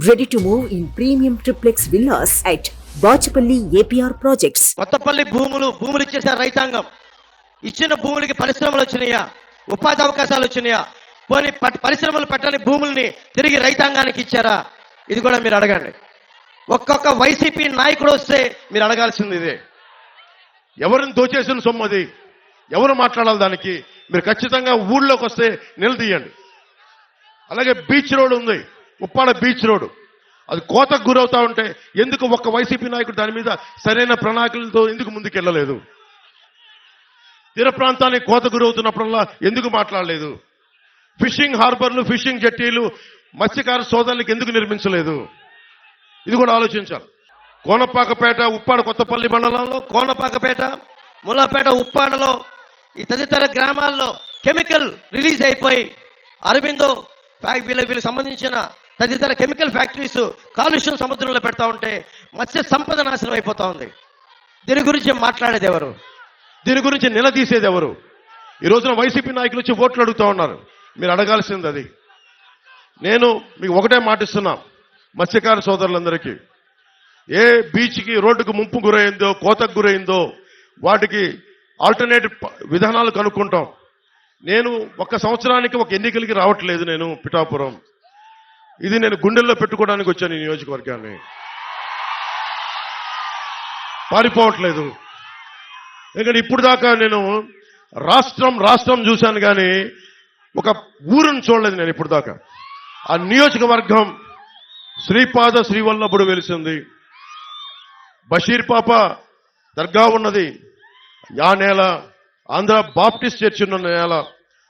Ready to move in premium triplex villas at Bachapalli APR projects. Kothapalli భూములు ఇచ్చేసారు రైతాంగం. ఇచ్చిన భూములకి పరిశ్రమలు వచ్చినాయా, ఉపాధి అవకాశాలు వచ్చినాయా, పోనీ పరిశ్రమలు పెట్టని భూముల్ని తిరిగి రైతాంగానికి ఇచ్చారా? ఇది కూడా మీరు అడగండి. ఒక్కొక్క వైసీపీ నాయకుడు వస్తే మీరు అడగాల్సింది ఇదే. ఎవరిని దోచేసిన సొమ్ము అది, ఎవరు మాట్లాడాలి దానికి? మీరు ఖచ్చితంగా ఊళ్ళోకి వస్తే నిలదీయండి. అలాగే బీచ్ రోడ్ ఉంది, ఉప్పాడ బీచ్ రోడ్, అది కోతకు గురవుతా ఉంటే ఎందుకు ఒక్క వైసీపీ నాయకుడు దాని మీద సరైన ప్రణాళికలతో ఎందుకు ముందుకెళ్ళలేదు? తీర ప్రాంతానికి కోత గురవుతున్నప్పుడల్లా ఎందుకు మాట్లాడలేదు? ఫిషింగ్ హార్బర్లు, ఫిషింగ్ జట్టీలు మత్స్యకార సోదరులకు ఎందుకు నిర్మించలేదు? ఇది కూడా ఆలోచించాలి. కోనపాకపేట, ఉప్పాడ, కొత్తపల్లి మండలంలో కోనపాకపేట, ములాపేట, ఉప్పాడలో ఈ తదితర గ్రామాల్లో కెమికల్ రిలీజ్ అయిపోయి అరవిందో వీళ్ళకి సంబంధించిన తదితర కెమికల్ ఫ్యాక్టరీస్ కాలుష్యం సముద్రంలో పెడతా ఉంటే మత్స్య సంపద నాశనం అయిపోతా ఉంది. దీని గురించి మాట్లాడేది ఎవరు? దీని గురించి నిలదీసేది ఎవరు? ఈ రోజున వైసీపీ నాయకులు వచ్చి ఓట్లు అడుగుతా ఉన్నారు. మీరు అడగాల్సింది అది. నేను మీకు ఒకటే మాటిస్తున్నా, మత్స్యకార సోదరులందరికీ, ఏ బీచ్కి రోడ్డుకు ముంపు గురైందో, కోతకు గురైందో వాటికి ఆల్టర్నేటివ్ విధానాలు కనుక్కుంటాం. నేను ఒక సంవత్సరానికి ఒక ఎన్నికలకి రావట్లేదు. నేను పిఠాపురం, ఇది నేను గుండెల్లో పెట్టుకోవడానికి వచ్చాను. ఈ నియోజకవర్గాన్ని పారిపోవట్లేదు. ఎందుకంటే ఇప్పుడు దాకా నేను రాష్ట్రం చూశాను, కానీ ఒక ఊరుని చూడలేదు నేను ఇప్పుడు దాకా. ఆ నియోజకవర్గం శ్రీపాద శ్రీవల్లభుడు వెలిసింది, బషీర్ పాప దర్గా ఉన్నది ఆ నేల, ఆంధ్ర బాప్టిస్ట్ చర్చ్ ఉన్న నేల,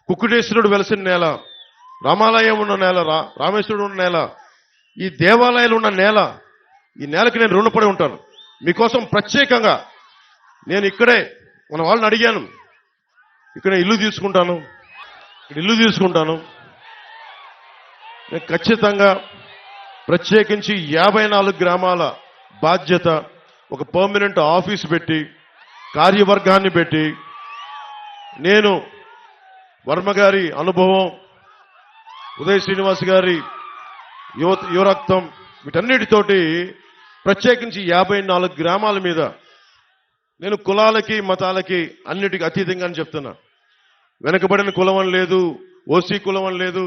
కుక్కుటేశ్వరుడు వెలిసిన నేల, రామాలయం ఉన్న నేల, రామేశ్వరుడు ఉన్న నేల, ఈ దేవాలయాలు ఉన్న నేల. ఈ నేలకి నేను రుణపడి ఉంటాను. మీకోసం ప్రత్యేకంగా నేను ఇక్కడే మన వాళ్ళని అడిగాను, ఇక్కడ ఇల్లు తీసుకుంటాను. నేను ఖచ్చితంగా ప్రత్యేకించి 54 గ్రామాల బాధ్యత, ఒక పర్మనెంట్ ఆఫీస్ పెట్టి, కార్యవర్గాన్ని పెట్టి, నేను వర్మ గారి అనుభవం, ఉదయ్ శ్రీనివాస్ గారి యువరక్తం, వీటన్నిటితోటి ప్రత్యేకించి 54 గ్రామాల మీద నేను కులాలకి మతాలకి అన్నిటికీ అతీతంగా అని చెప్తున్నా. వెనకబడిన కులం అని లేదు, ఓసీ కులం అని లేదు,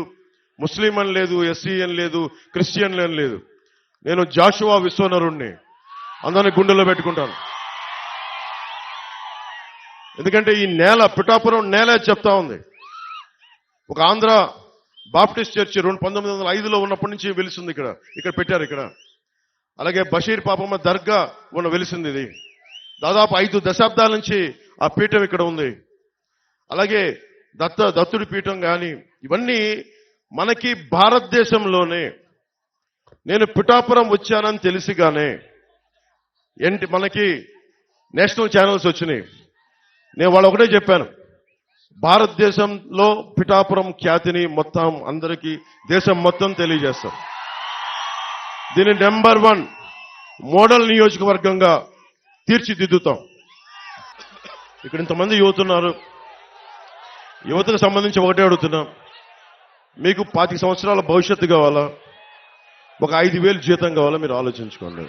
ముస్లిం అని లేదు, ఎస్సీ అని లేదు, క్రిస్టియన్ అని లేదు. నేను జాషువా విశ్వనరుణ్ణి, అందరినీ గుండెల్లో పెట్టుకుంటాను. ఎందుకంటే ఈ నేల, పిఠాపురం నేల చెప్తా ఉంది. ఒక ఆంధ్ర బాప్టిస్ట్ చర్చ్ 1905లో ఉన్నప్పటి నుంచి వెలిసింది. ఇక్కడ పెట్టారు. ఇక్కడ అలాగే బషీర్ పాపమ్మ దర్గా వెలిసింది. ఇది దాదాపు 5 దశాబ్దాల నుంచి ఆ పీఠం ఇక్కడ ఉంది. అలాగే దత్తుడి పీఠం కానీ, ఇవన్నీ మనకి భారతదేశంలోనే. నేను పిఠాపురం వచ్చానని తెలిసిగానే మనకి నేషనల్ ఛానల్స్ వచ్చినాయి. నేను వాళ్ళు ఒకటే చెప్పాను, భారతదేశంలో పిఠాపురం ఖ్యాతిని మొత్తం అందరికీ, దేశం మొత్తం తెలియజేస్తాం. దీన్ని నెంబర్ 1 మోడల్ నియోజకవర్గంగా తీర్చిదిద్దుతాం. ఇక్కడ ఇంతమంది యువతున్నారు. యువతకు సంబంధించి ఒకటే అడుగుతున్నాం, మీకు 25 సంవత్సరాల భవిష్యత్తు కావాలా, ఒక 5,000 జీతం కావాలా? మీరు ఆలోచించుకోండి.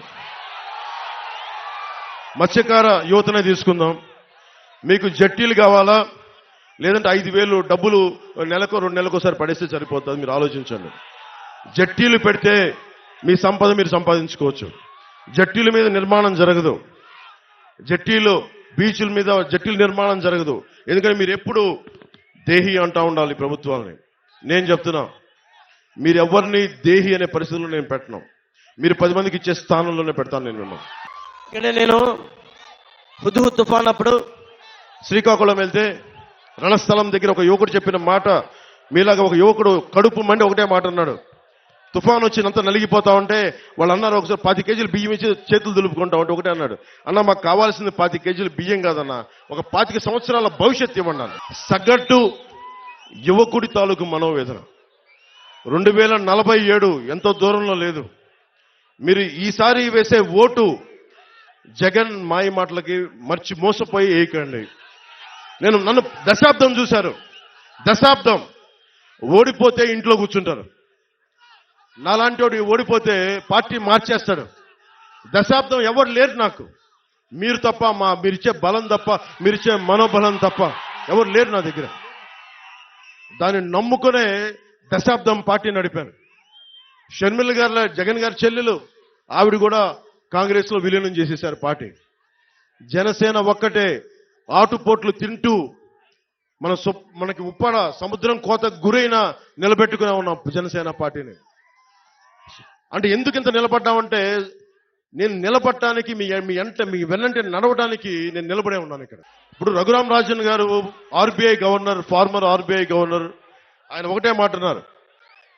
మత్స్యకార యువతనే తీసుకుందాం. మీకు జట్టీలు కావాలా, లేదంటే 5,000 డబ్బులు నెలకు 2 నెలలకు ఒకసారి పడేస్తే సరిపోతుంది? మీరు ఆలోచించండి. జట్టీలు పెడితే మీ సంపద మీరు సంపాదించుకోవచ్చు. జట్టీల మీద నిర్మాణం జరగదు, బీచ్ల మీద జట్టీల నిర్మాణం జరగదు. ఎందుకంటే మీరు ఎప్పుడు దేహి అంటా ఉండాలి ప్రభుత్వాలని. నేను చెప్తున్నా, మీరు ఎవరిని దేహి అనే పరిస్థితుల్లో నేను పెట్టను. మీరు 10 మందికి ఇచ్చే స్థానంలోనే పెడతాను నేను. నేను హుద్హుద్ తుఫాన్ అప్పుడు శ్రీకాకుళం వెళ్తే రణస్థలం దగ్గర ఒక యువకుడు చెప్పిన మాట, మీలాగా ఒక యువకుడు కడుపు మండి ఒకటే మాట అన్నాడు. తుఫాన్ వచ్చినంత నలిగిపోతా ఉంటే వాళ్ళు అన్నారు, ఒకసారి 10 కేజీలు బియ్యం ఇచ్చి చేతులు దులుపుకుంటా ఉంటే ఒకటే అన్నాడు, అన్న మాకు కావాల్సింది 10 కేజీలు బియ్యం కాదన్నా, ఒక 25 సంవత్సరాల భవిష్యత్తు ఇవ్వన్నాను. సగటు యువకుడి తాలూకు మనోవేదన 2047 ఎంతో దూరంలో లేదు. మీరు ఈసారి వేసే ఓటు జగన్ మాయ మాటలకి మోసపోయి వేయకండి. నన్ను దశాబ్దం చూశారు. ఓడిపోతే ఇంట్లో కూర్చుంటారు. నాలాంటి వాడు ఓడిపోతే పార్టీ మార్చేస్తాడు. దశాబ్దం ఎవరు లేరు నాకు, మీరు తప్ప, మీరిచ్చే బలం తప్ప, మీరిచ్చే మనోబలం తప్ప ఎవరు లేరు నా దగ్గర. దాన్ని నమ్ముకునే దశాబ్దం పార్టీ నడిపాను. షర్మిల గారు, జగన్ గారి చెల్లెలు, ఆవిడ కూడా కాంగ్రెస్ లో విలీనం చేసేశారు పార్టీ. జనసేన ఒక్కటే ఆటుపోట్లు తింటూ మనకి ఉప్పాడ సముద్రం కోత గురైన నిలబెట్టుకునే ఉన్నాం జనసేన పార్టీని. అంటే ఎందుకు ఇంత నిలబడ్డామంటే, నేను నిలబడటానికి మీ వెన్నంటే నడవడానికి నేను నిలబడే ఉన్నాను ఇక్కడ. ఇప్పుడు రఘురామ్ రాజన్ గారు RBI governor, farmer RBI governor, ఆయన ఒకటే మాట అన్నారు,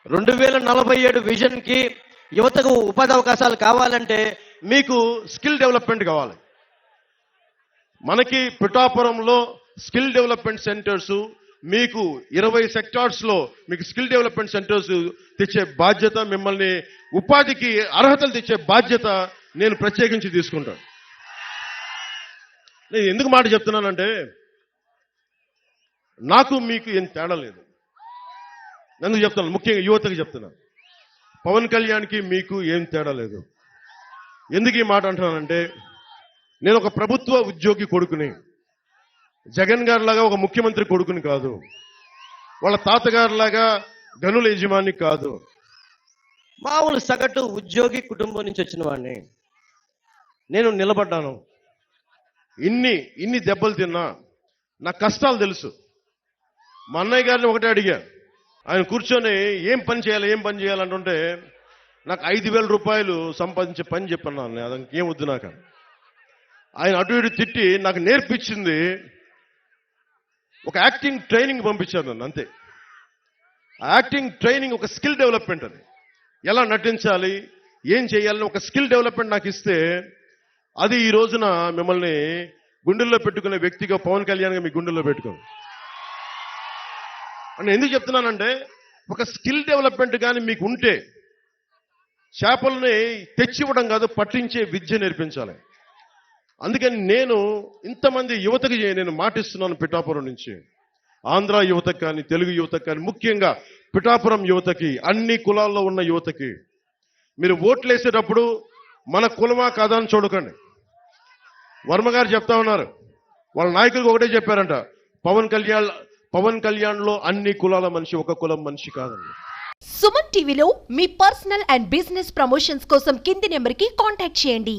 2047 విజన్ కి యువతకు ఉపాధి అవకాశాలు కావాలంటే మీకు స్కిల్ డెవలప్మెంట్ కావాలి. మనకి పిఠాపురంలో స్కిల్ డెవలప్మెంట్ సెంటర్స్, మీకు 20 సెక్టార్స్ లో మీకు స్కిల్ డెవలప్మెంట్ సెంటర్స్ తెచ్చే బాధ్యత, మిమ్మల్ని ఉపాధికి అర్హతలు తెచ్చే బాధ్యత నేను ప్రత్యేకించి తీసుకుంటాను. నేను ఎందుకు మాట చెప్తున్నానంటే, నాకు మీకు ఏం తేడా లేదు. ఎందుకు చెప్తున్నాను, ముఖ్యంగా యువతకి చెప్తున్నాను, పవన్ కళ్యాణ్కి మీకు ఏం తేడా లేదు. ఎందుకు ఈ మాట అంటున్నానంటే, నేను ఒక ప్రభుత్వ ఉద్యోగి కొడుకుని, జగన్ గారిలాగా ఒక ముఖ్యమంత్రి కొడుకుని కాదు, వాళ్ళ తాతగారిలాగా గనుల యజమాని కాదు, మామూలు సగటు ఉద్యోగి కుటుంబం నుంచి వచ్చిన వాడిని. నేను నిలబడ్డాను. ఇన్ని దెబ్బలు తిన్నా నా కష్టాలు తెలుసు. మా అన్నయ్య గారిని ఒకటే అడిగా, ఆయన కూర్చొని ఏం పని చేయాలంటుంటే, నాకు 5,000 రూపాయలు సంపాదించే పని చెప్పన్నాను, అదంతా ఏం వద్దు నాకు. ఆయన అటు ఇటు తిట్టి నాకు నేర్పించింది ఒక యాక్టింగ్ ట్రైనింగ్ పంపించారు నన్ను, అంతే. ఆ యాక్టింగ్ ట్రైనింగ్ ఒక స్కిల్ డెవలప్మెంట్. అది ఎలా నటించాలి, ఏం చేయాలని ఒక స్కిల్ డెవలప్మెంట్ నాకు ఇస్తే, అది ఈ రోజున మిమ్మల్ని గుండెల్లో పెట్టుకునే వ్యక్తిగా పవన్ కళ్యాణ్గా మీ గుండెల్లో పెట్టుకోండి అని ఎందుకు చెప్తున్నానంటే, ఒక స్కిల్ డెవలప్మెంట్ కానీ మీకు ఉంటే, చేపల్ని తెచ్చివ్వడం కాదు, పట్టించే విద్య నేర్పించాలి. అందుకని నేను ఇంతమంది యువతకి నేను మాటిస్తున్నాను, పిఠాపురం నుంచి ఆంధ్ర యువతకి కానీ, తెలుగు యువతకి కానీ, ముఖ్యంగా పిఠాపురం యువతకి, అన్ని కులాల్లో ఉన్న యువతకి, మీరు ఓట్లు వేసేటప్పుడు మన కులమా కాదా అని చూడకండి. వర్మ గారు చెప్తా ఉన్నారు, వాళ్ళ నాయకులకు ఒకటే చెప్పారంట, పవన్ కళ్యాణ్లో అన్ని కులాల మనిషి, ఒక కులం మనిషి కాదండి. సుమన్ టీవీలో మీ పర్సనల్ అండ్ బిజినెస్ ప్రమోషన్స్ కోసం కింది నెంబర్కి కాంటాక్ట్ చేయండి.